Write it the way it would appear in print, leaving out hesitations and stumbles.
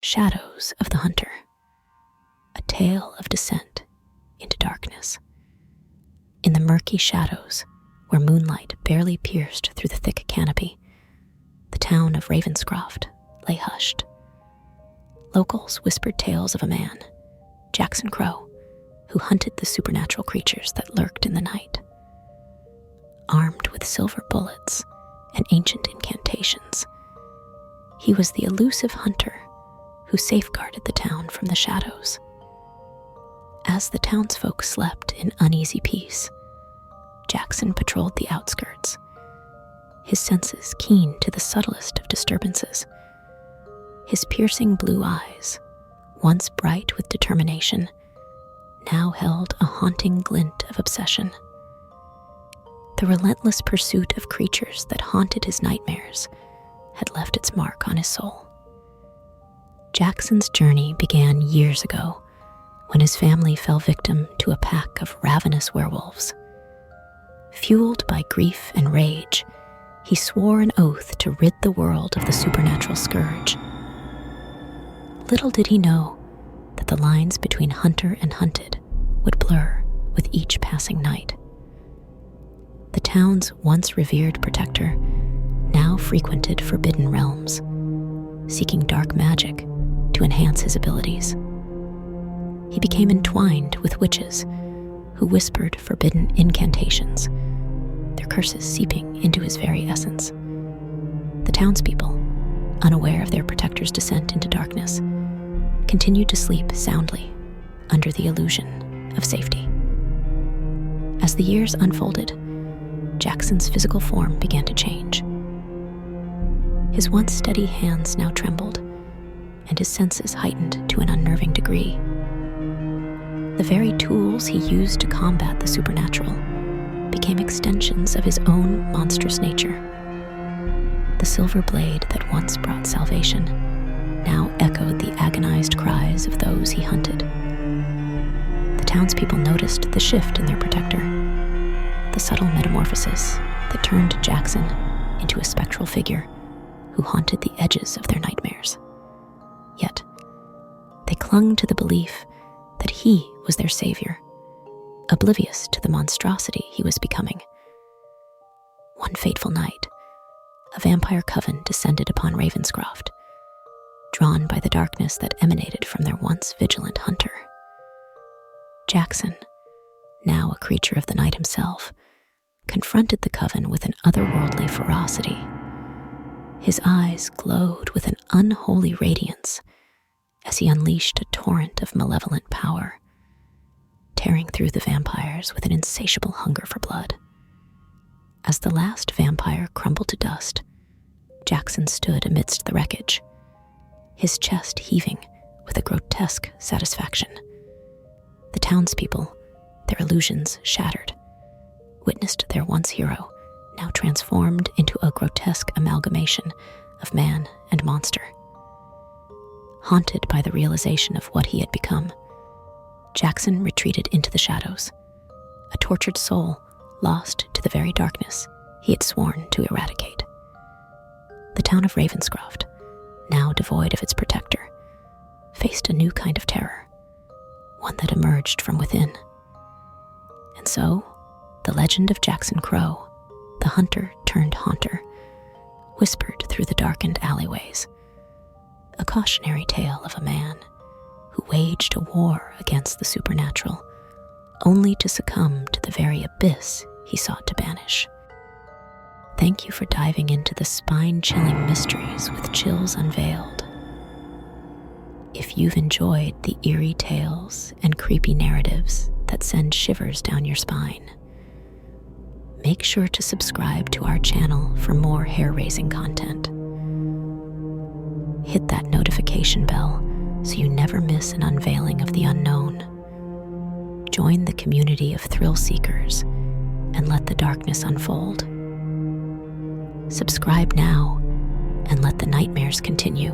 Shadows of the Hunter, a tale of descent into darkness. In the murky shadows, where moonlight barely pierced through the thick canopy, the town of Ravenscroft lay hushed. Locals whispered tales of a man, Jackson Crowe, who hunted the supernatural creatures that lurked in the night. Armed with silver bullets and ancient incantations, he was the elusive hunter who safeguarded the town from the shadows. As the townsfolk slept in uneasy peace, Jackson patrolled the outskirts, his senses keen to the subtlest of disturbances. His piercing blue eyes, once bright with determination, now held a haunting glint of obsession. The relentless pursuit of creatures that haunted his nightmares had left its mark on his soul. Jackson's journey began years ago when his family fell victim to a pack of ravenous werewolves. Fueled by grief and rage, he swore an oath to rid the world of the supernatural scourge. Little did he know that the lines between hunter and hunted would blur with each passing night. The town's once revered protector now frequented forbidden realms, seeking dark magic to enhance his abilities. He became entwined with witches who whispered forbidden incantations, their curses seeping into his very essence. The townspeople, unaware of their protector's descent into darkness, continued to sleep soundly under the illusion of safety. As the years unfolded, Jackson's physical form began to change. His once steady hands now trembled, and his senses heightened to an unnerving degree. The very tools he used to combat the supernatural became extensions of his own monstrous nature. The silver blade that once brought salvation now echoed the agonized cries of those he hunted. The townspeople noticed the shift in their protector, the subtle metamorphosis that turned Jackson into a spectral figure who haunted the edges of their nightmares. Yet, they clung to the belief that he was their savior, oblivious to the monstrosity he was becoming. One fateful night, a vampire coven descended upon Ravenscroft, drawn by the darkness that emanated from their once vigilant hunter. Jackson, now a creature of the night himself, confronted the coven with an otherworldly ferocity. His eyes glowed with an unholy radiance as he unleashed a torrent of malevolent power, tearing through the vampires with an insatiable hunger for blood. As the last vampire crumbled to dust, Jackson stood amidst the wreckage, his chest heaving with a grotesque satisfaction. The townspeople, their illusions shattered, witnessed their once hero now transformed into a grotesque amalgamation of man and monster. Haunted by the realization of what he had become, Jackson retreated into the shadows, a tortured soul lost to the very darkness he had sworn to eradicate. The town of Ravenscroft, now devoid of its protector, faced a new kind of terror, one that emerged from within. And so, the legend of Jackson Crowe, the hunter turned haunter, whispered through the darkened alleyways, a cautionary tale of a man who waged a war against the supernatural, only to succumb to the very abyss he sought to banish. Thank you for diving into the spine-chilling mysteries with Chills Unveiled. If you've enjoyed the eerie tales and creepy narratives that send shivers down your spine, make sure to subscribe to our channel for more hair-raising content. Hit that notification bell so you never miss an unveiling of the unknown. Join the community of thrill seekers and let the darkness unfold. Subscribe now and let the nightmares continue.